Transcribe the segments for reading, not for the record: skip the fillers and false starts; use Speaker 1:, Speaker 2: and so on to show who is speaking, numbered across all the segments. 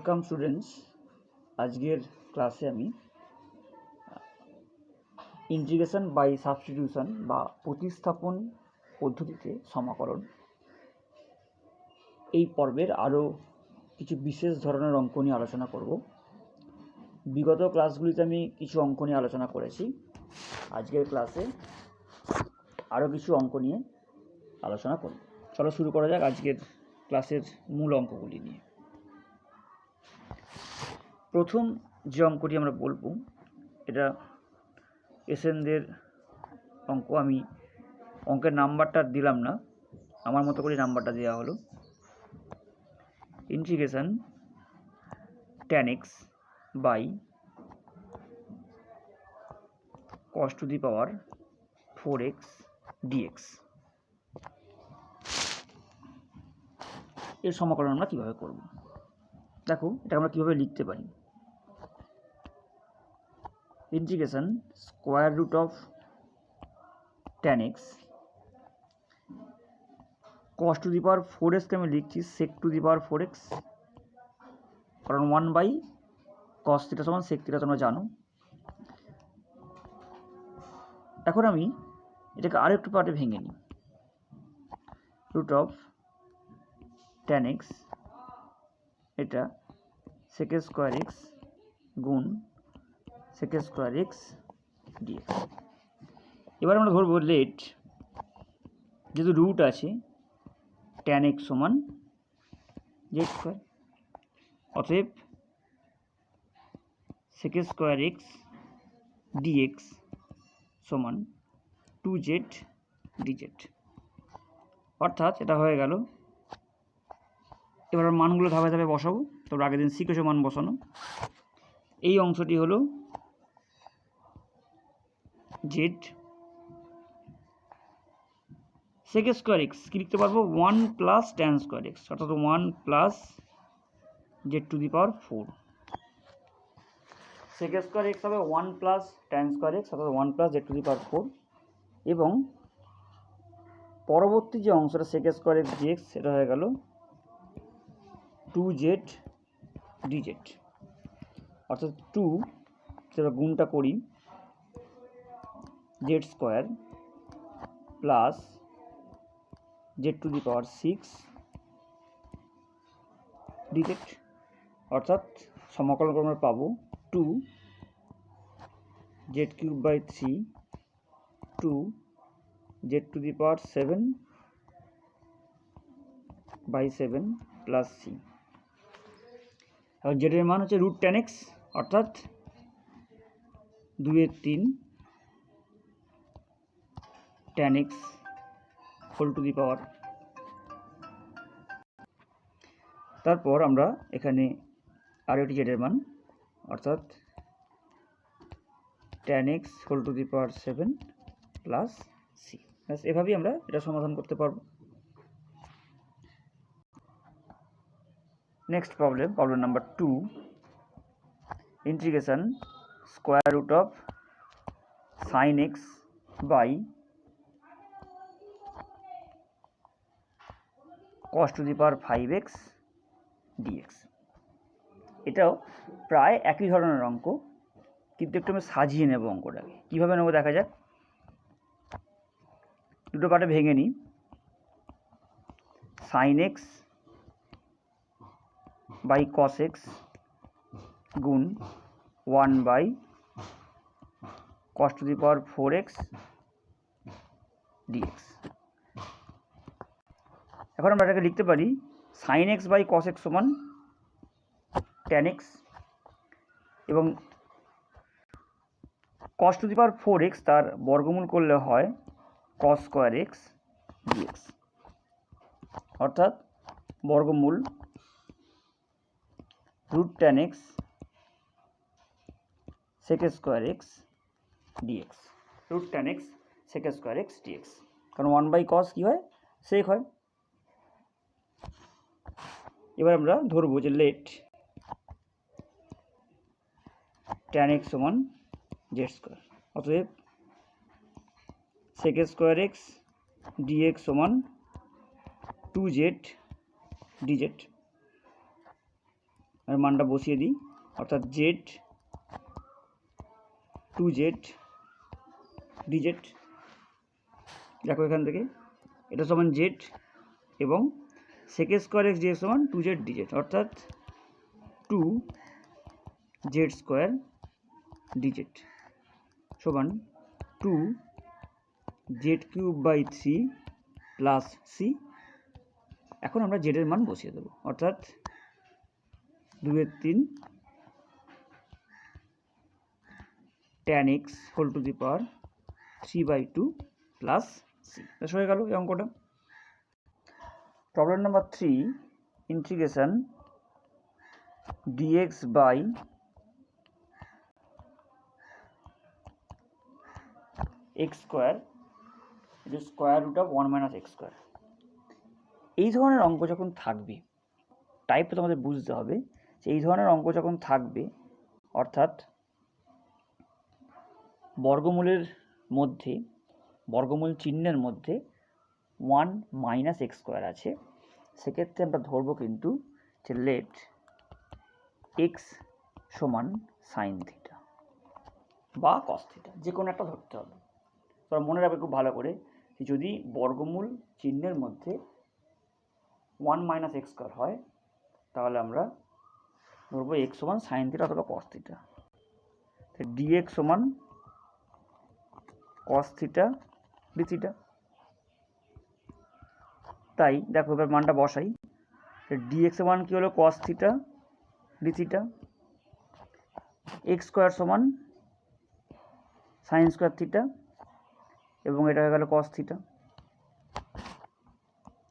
Speaker 1: Welcome students. আজকের ক্লাসে আমি ইন্টিগ্রেশন বাই সাবস্টিটিউশন বা প্রতিস্থাপন পদ্ধতিতে সমাকলন এই পর্বের আরও কিছু বিশেষ ধরনের অঙ্ক নিয়ে আলোচনা করব। বিগত ক্লাসগুলিতে আমি কিছু অঙ্ক নিয়ে আলোচনা করেছি। আজকের ক্লাসে আরও কিছু অঙ্ক নিয়ে আলোচনা করব। চলো শুরু করা যাক আজকের ক্লাসের মূল অঙ্কগুলি নিয়ে। প্রথম যে অঙ্কটি আমরা বলবো এটা এসএনদের অঙ্ক। আমি অঙ্কের নাম্বারটা দিলাম না, আমার মতো করে নাম্বারটা দেওয়া হলো। Integration tan x by cos to the power 4x dx এর সমাকলন আমরা কীভাবে করব। দেখো এটা আমরা কীভাবে লিখতে পারি। Integration square root of tan x cos to the power 4x কে আমি লিখছি sec two the power 4x, কারণ 1/cos থিটা সমান sec থিটা তোমরা জানো। এখন আমি এটাকে আরেকটু পার্টে ভেঙে নিই। রুট অফ tan x এটা sec স্কোয়ার x গুণ sec স্কোয়ার x dx। এবার আমরা ধরবো লেট, যেহেতু রুট আছে tan x সমান z স্কোয়ার, অতএব sec স্কোয়ার x dx সমান 2z dz। অর্থাৎ এটা হয়ে গেল। এবার মানগুলো ধাপে ধাপে বসাবো, তোমরা আগের দিন শিখেছো মান বসানো। এই অংশটি হলো z, sec স্কোয়ার x কি লিখতে পারবো 1 প্লাস tan স্কোয়ার x, অর্থাৎ 1 plus z to the power 4। sec square x হবে 1 প্লাস tan স্কোয়ার x, অর্থাৎ 1 প্লাস z টু দি পাওয়ার 4। এবং পরবর্তী যে অংশটা sec স্কোয়ার x dx সেটা হয়ে গেল 2z dz, অর্থাৎ 2 যেটা গুণটা করি z square plus z to the power 6 dz, অর্থাৎ সমাকলন করে আমরা পাবো 2 z cube by 3 2 z to the power 7 by 7 plus c। এবং জেডের মান হচ্ছে রুট tan x, অর্থাৎ 2/3 tan x whole to the power. তারপর আমরা এখানে আরও একটি জেডের মান, অর্থাৎ tan x whole to the power 7 plus c। এভাবেই আমরা এটা সমাধান করতে পারবো। Next problem number 2, integration square root of sin x by cos to the power 5x dx। এটাও প্রায় একই ধরনের অঙ্ক, কিন্তু একটু আমি সাজিয়ে নেব অঙ্কটাকে। কীভাবে নেব দেখা যাক। দুটো পার্টে ভেঙে নিই। sin x by cos x গুণ 1/cos two the power 4x dx। এখন আমরা এটাকে লিখতে পারি sin x by cos x সমান tan x, এবং cos to the power 4x তার বর্গমূল করলে হয় cos স্কোয়ার x dx, অর্থাৎ বর্গমূল root tan x sec square x dx, root tan x sec square x dx, কারণ 1/cos কী হয় sec হয়। এবার আমরা ধরবো যে লেট tan x সমান z স্কোয়ার, অতএব sec স্কোয়ার x dx সমান 2z dz। আর মানটা বসিয়ে দিই, অর্থাৎ জেড 2z dz। দেখো এখান থেকে এটা সমান জেড এবং সেকেন্ড স্কোয়ার এক্স ডিএক্স সমান 2z dz, অর্থাৎ 2z স্কোয়ার dz সমান 2z³ 3 প্লাস সি। এখন আমরা জেডের মান বসিয়ে দেবো, অর্থাৎ 2/3 tan x whole to the power 3/2 plus c. হয়ে গেল এই অঙ্কটা। Problem number 3, integration dx by x square square root of 1 minus x square. এই ধরনের অঙ্ক যখন থাকবে, টাইপটা তোমাদের বুঝতে হবে যে এই ধরনের অঙ্ক যখন থাকবে, অর্থাৎ বর্গমূলের মধ্যে, বর্গমূল চিহ্নের মধ্যে 1 মাইনাস এক্স স্কোয়ার আছে, সেক্ষেত্রে আমরা ধরবো কিন্তু যে লেট এক্স সমান সাইন থিটা বা কস থিটা, যে কোনো একটা ধরতে হবে। তোমরা মনে রাখবে খুব ভালো করে যে যদি বর্গমূল চিহ্নের মধ্যে 1 মাইনাস এক্স স্কোয়ার হয়, তাহলে আমরা ধরবো এক্স সমান সাইন থিটা অথবা কস থিটা। ডিএক্স সমান কস থিটা ডি থিটা। তাই দেখো এবার মানটা বসাই, ডিএক্স এর মান কী হলো cos theta d theta, x square সমান সাইন স্কোয়ার থিটা এবং এটা হয়ে গেল কস থিটা,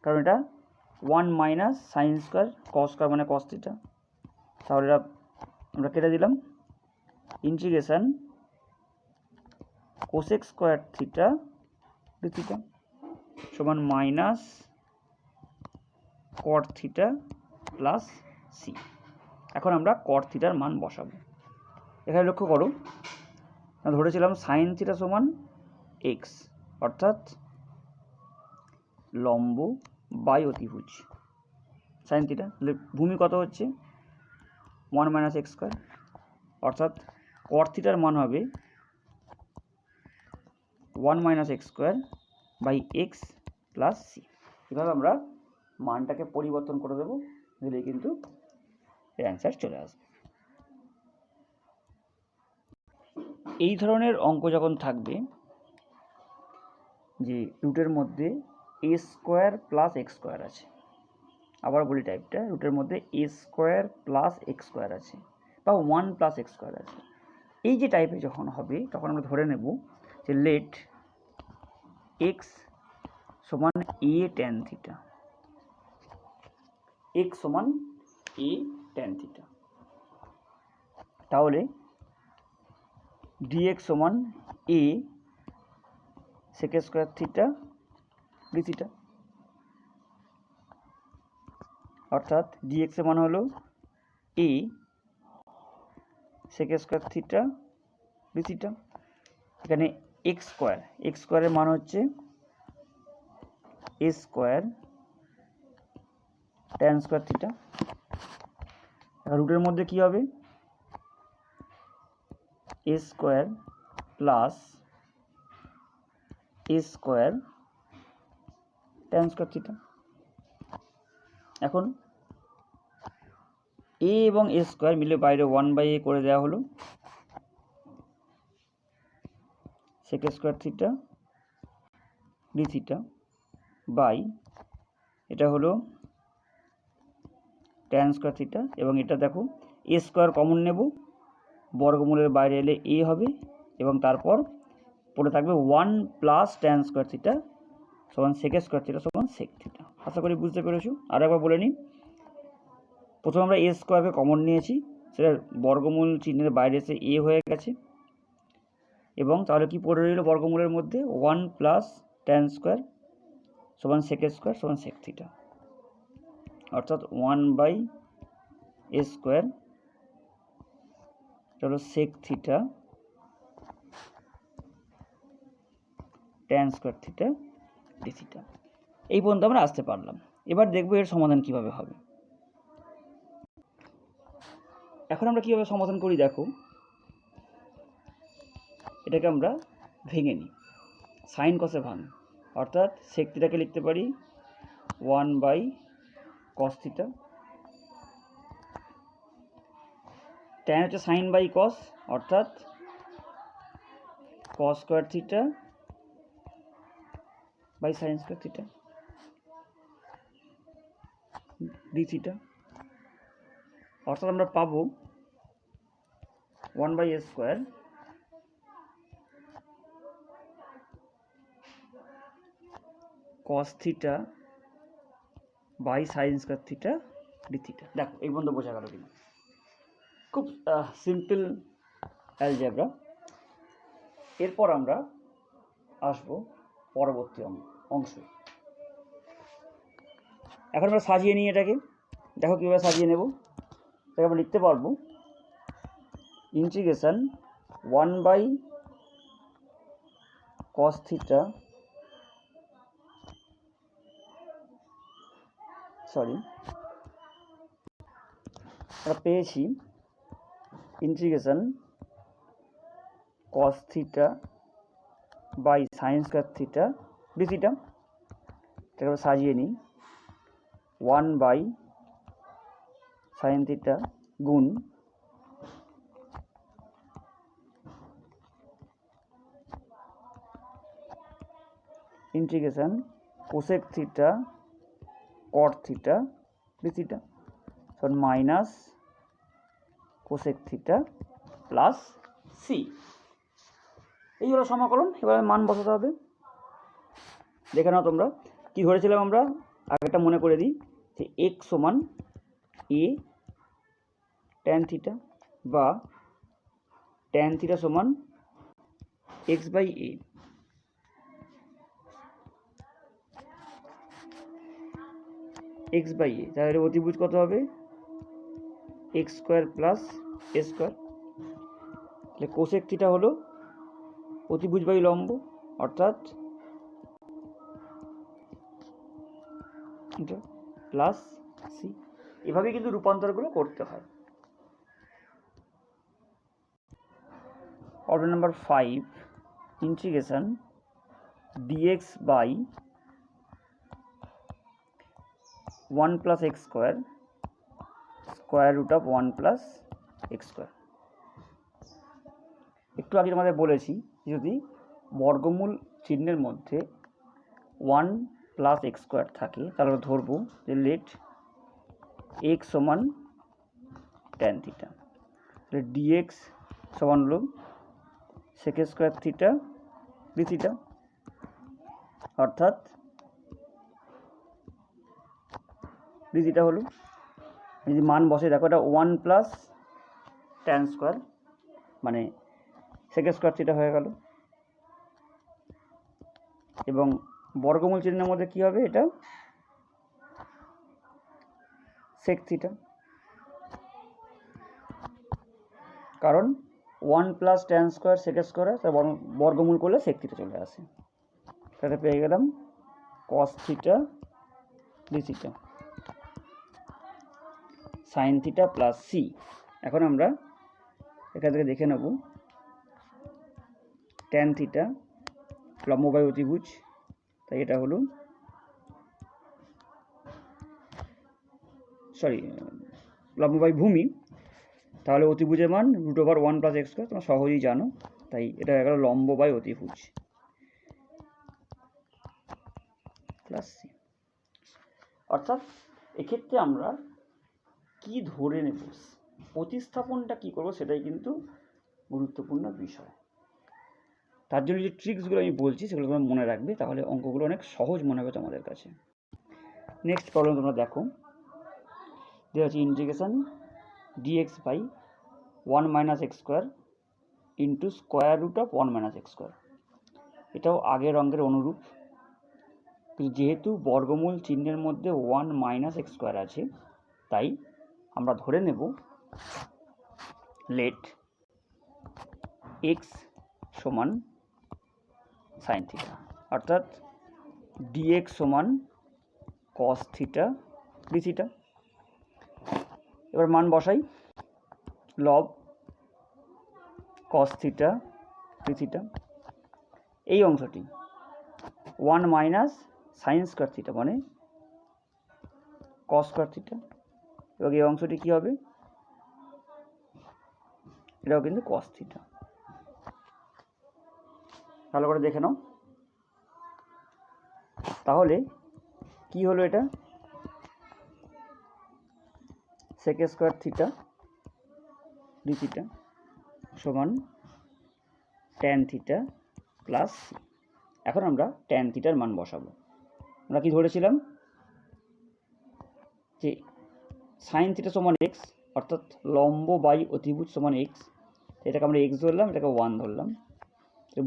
Speaker 1: কারণ এটা 1 minus sine square cos square মানে কস থিটা। তাহলে এটা আমরা কেটে দিলাম, integration cosec square theta d theta সমান minus cot theta plus C. এখন আমরা কট থিটার মান বসাবো। এখানে লক্ষ্য করো, আমরা ধরেছিলাম সাইন থিটা সমান এক্স, অর্থাৎ লম্ব বাই অতিভুজ সাইন থিটা। তাহলে ভূমি কত হচ্ছে 1 মাইনাস এক্স স্কোয়ার, অর্থাৎ কট থিটার মান হবে 1 minus x square by x plus c. এভাবে আমরা মানটাকে পরিবর্তন করে দেবো, দিলে কিন্তু এর অ্যান্সার চলে আসবে। এই ধরনের অঙ্ক যখন থাকবে যে রুটের মধ্যে এ স্কোয়ার প্লাস এক্স স্কোয়ার আছে, আবার বলি টাইপটা, রুটের মধ্যে এ স্কোয়ার প্লাস এক্স স্কোয়ার আছে বা 1 প্লাস এক্স স্কোয়ার আছে, এই যে টাইপে যখন হবে তখন আমরা ধরে নেব যে লেট এক্স সমান এ ট্যান থিটা, এক্স সমান এ ট্যান থিটা। তাহলে ডিএক্স সমান a sec square theta d theta, অর্থাৎ ডিএক্স এর মান হলো a sec square theta d theta. এখানে এক্স স্কোয়ারের মান হচ্ছে a square tan square theta. রুটের মধ্যে কি হবে a square plus a square tan square theta. এখন এ এবং এ স্কোয়ার মিলে বাইরে 1/a করে দেওয়া হলো, second square theta d theta by এটা হলো ট্যান স্কোয়ার থিটা, এবং এটা দেখো এ স্কোয়ার কমন নেব, বর্গমূলের বাইরে এলে এ হবে এবং তারপর পড়ে থাকবে 1 প্লাস ট্যান স্কোয়ার থিটা সমান সেকেন্ড স্কোয়ার থিটা সমান সেক থিটা। আশা করি বুঝতে পেরেছো। আর একবার বলে নিই, প্রথমে আমরা এ স্কোয়ারকে কমন নিয়েছি, সেটা বর্গমূল চিহ্নের বাইরে এসে এ হয়ে গেছে, এবং তাহলে কি পড়ে রইল বর্গমূলের মধ্যে 1 প্লাস ট্যান স্কোয়ার সমান সেকেন্ড স্কোয়ার সমান সেক থিটা, অর্থাৎ 1/a স্কোয়ার হলো sec theta tan square theta d theta. এই পর্যন্ত আমরা আসতে পারলাম। এবার দেখবো এর সমাধান কিভাবে হবে। এখন আমরা কীভাবে সমাধান করি দেখো, এটাকে আমরা ভেঙে নিই, সাইন কসে ভাঙি, অর্থাৎ সেক থিটাকে লিখতে পারি 1/cos থিটা, ট্যান হচ্ছে সাইন বাই কস, অর্থাৎ cos square theta by sine square theta d theta, অর্থাৎ আমরা পাবো 1/a² cos theta by sine square theta d theta. দেখো এই পর্যন্ত বোঝা গেল কিনা? খুব সিম্পল অ্যালজেব্রা। এরপর আমরা আসবো পরবর্তী অংশ। এখন আমরা সাজিয়ে নিই এটাকে, দেখো কীভাবে সাজিয়ে নেব। তাকে আমরা লিখতে পারবো ইন্টিগ্রেশন 1/cos থিটা আমরা পেয়েছি integration cos theta by sine square theta d theta. এটাকে আমরা সাজিয়ে নিই 1/sin থিটা গুণ integration cosec theta cot theta d theta সমান minus cosec theta plus C. এই হলো সমাকলন। এবার মান বসাতে হবে। দেখে নাও তোমরা কী ধরেছিলাম আমরা, আগেটা মনে করে দিই যে x সমান a ট্যান থিটা বা ট্যান থিটা সমান x/a। x/a, তাহলে অতিভুজ কত হবে? x² plus a²। তাহলে কোসেক থিটা হলো অতিভুজ বাই লম্ব, অর্থাৎ এটা প্লাস সি। এভাবে কিন্তু রূপান্তরগুলো করতে হয়। Problem number 5, integration dx by 1 plus x² square root of 1 plus x²। একটু আগে আমাদের বলেছি যদি বর্গমূল চিহ্নের মধ্যে 1 প্লাস x² থাকে তাহলে ধরবো যে লেট x সমান ট্যান থিটা, তাহলে dx সমান হলো sec square theta d theta, অর্থাৎ ডি থিটা হলো, যদি মান বসে দেখো এটা 1 প্লাস ট্যান স্কোয়ার মানে সেক স্কোয়ার থিটা হয়ে গেল, এবং বর্গমূল চিহ্নের মধ্যে কী হবে? এটা সেক থিটা, কারণ 1 plus tan square sec square তার বর্গমূল করলে সেক থিটা চলে আসে। তাহলে পেয়ে গেলাম cos theta d theta sine theta plus C. এখন আমরা এখান থেকে দেখে নেব ট্যান থিটা লম্ব বাই অতিভুজ, তাই এটা হলো লম্ব বাই ভূমি, তাহলে অতিভুজের মান √1 প্লাস x², তোমরা সহজেই জানো, তাই এটা হয়ে গেল লম্ব বাই অতিভুজ প্লাস সি। অর্থাৎ এক্ষেত্রে আমরা কি ধরে নেব, প্রতিস্থাপনটা কি করব সেটাই কিন্তু গুরুত্বপূর্ণ বিষয়। তার জন্য যে ট্রিক্সগুলো আমি বলছি সেগুলো তোমরা মনে রাখবে, তাহলে অঙ্কগুলো অনেক সহজ মনে হবে তোমাদের কাছে। নেক্সট প্রবলেম তোমরা দেখো, দেওয়া হচ্ছে integration dx by 1 minus x² into square root of 1 minus x²। এটাও আগের অঙ্কের অনুরূপ, কিন্তু যেহেতু বর্গমূল চিহ্নের মধ্যে 1 মাইনাস x² আছে তাই আমরা ধরে নেব লেট x সমান সাইন থিটা, অর্থাৎ dx সমান cos থিটা ডি থিটা। এবার মান বসাই, লব কস থিটা ডি থিটা, এই অংশটি 1 মাইনাস সাইন স্কয়ার থিটা মানে কস স্কয়ার থিটা, এবং এই অংশটি কী হবে, এটাও কিন্তু কস থিটা। ভালো করে দেখে নাও তাহলে কি হলো, এটা sec square theta d theta সমান ট্যান থিটা প্লাস সি। এখন আমরা ট্যান থিটার মান বসাবো। আমরা কি ধরেছিলাম যে সাইন থিটা সমান এক্স, অর্থাৎ লম্ব বাই অতিভুজ সমান এক্স, এটাকে আমরা এক্স ধরলাম, এটাকে 1 ধরলাম।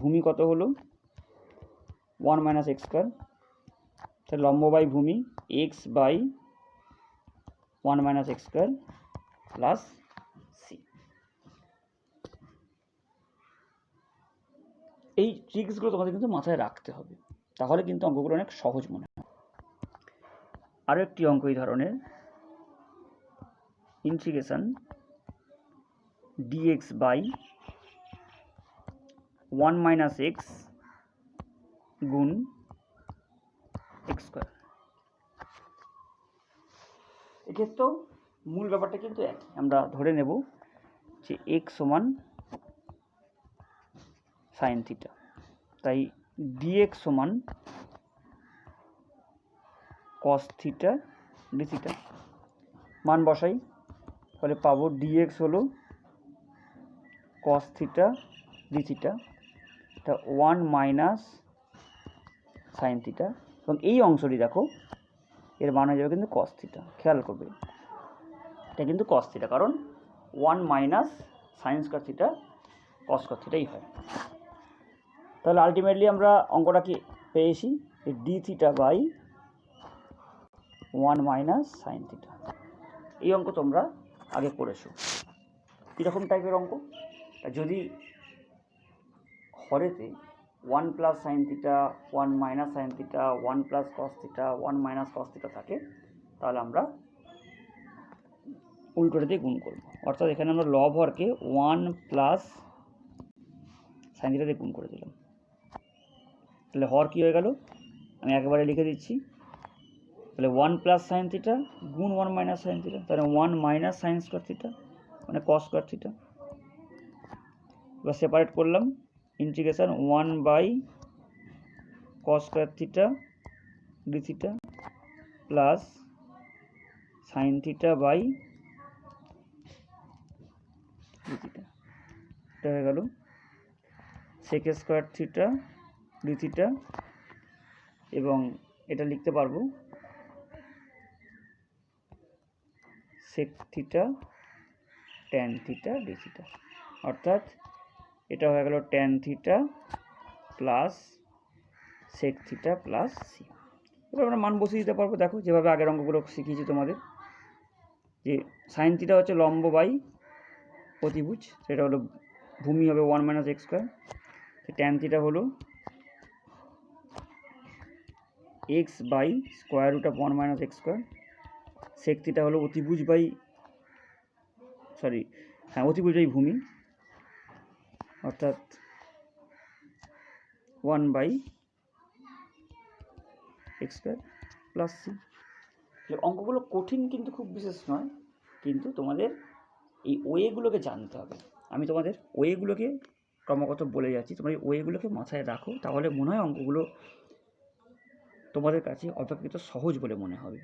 Speaker 1: ভূমি কত হলো 1 মাইনাস এক্স স্কয়ার, তাহলে লম্ব বাই ভূমি x by 1 minus x square plus C. এই ট্রিক্সগুলো তোমাদের কিন্তু মাথায় রাখতে হবে, তাহলে কিন্তু অঙ্কগুলো অনেক সহজ মনে হয়। আরও একটি অঙ্ক এই ধরনের, integration dx by 1 minus x গুণ এক্স স্কয়ার। এক্ষেত্রেও মূল ব্যাপারটা কিন্তু একই, আমরা ধরে নেব যে এক্স সমান সাইন থিটা, তাই ডিএক্স সমান কস থিটা ডি থিটা। মান বসাই, তাহলে পাবো ডিএক্স হলো কস থিটা ডি থিটা, এটা 1 মাইনাস সাইন থিটা, এবং এই অংশটি দেখো এর মান হয়ে যাবে কিন্তু কস থিটা। খেয়াল করবে এটা কিন্তু কস থিটা, কারণ 1 minus sine square theta cos square থিটাই হয়। তাহলে আলটিমেটলি আমরা অঙ্কটা কি পেয়েছি, d theta by 1 minus sine theta. এই অঙ্ক তোমরা আগে করেছো, কীরকম টাইপের অঙ্ক, যদি হরেতে 1 plus sine theta 1 minus sine theta 1 plus cos theta 1 minus cos theta থাকে, তাহলে আমরা উল্টোটা দিয়ে গুণ করবো, অর্থাৎ এখানে আমরা লব হরকে 1 প্লাস সাইন থিটা দিয়ে গুণ করে দিলাম। তাহলে হর কী হয়ে গেল, আমি একেবারে লিখে দিচ্ছি, তাহলে 1 প্লাস সাইন থিটা গুণ 1 মাইনাস সাইন থিটা, তাহলে 1 মাইনাস সাইন স্কয়ার থিটা মানে কস স্কয়ার থিটা। এবার সেপারেট করলাম, integration 1 by cos square theta d theta plus sine theta by d theta, এটা হয়ে গেল sec square theta d theta, এবং এটা লিখতে পারবো sec theta tan theta d theta, অর্থাৎ এটা হয়ে গেল tan theta plus sec theta plus c. এবার আমরা মান বসিয়ে দিতে পারবো, দেখো যেভাবে আগের অঙ্কগুলো শিখিয়েছি তোমাদের, যে সাইন থিটা হচ্ছে লম্ব বাই অতিভুজ, সেটা হলো ভূমি হবে 1 minus x square, tan theta হলো x by square root of 1 minus x square, sec theta হলো অতিভুজ বাই অতিভুজ বাই ভূমি, অর্থাৎ 1 by x square plus c. অঙ্কগুলো কঠিন কিন্তু খুব বিশেষ নয়, কিন্তু তোমাদের এই ওয়েগুলোকে জানতে হবে। আমি তোমাদের ওয়েগুলোকে ক্রমাগত বলে যাচ্ছি, তোমরা এই ওয়েগুলোকে মাথায় রাখো, তাহলে মনে হয় অঙ্কগুলো তোমাদের কাছে অপেক্ষাকৃত সহজ বলে মনে হবে।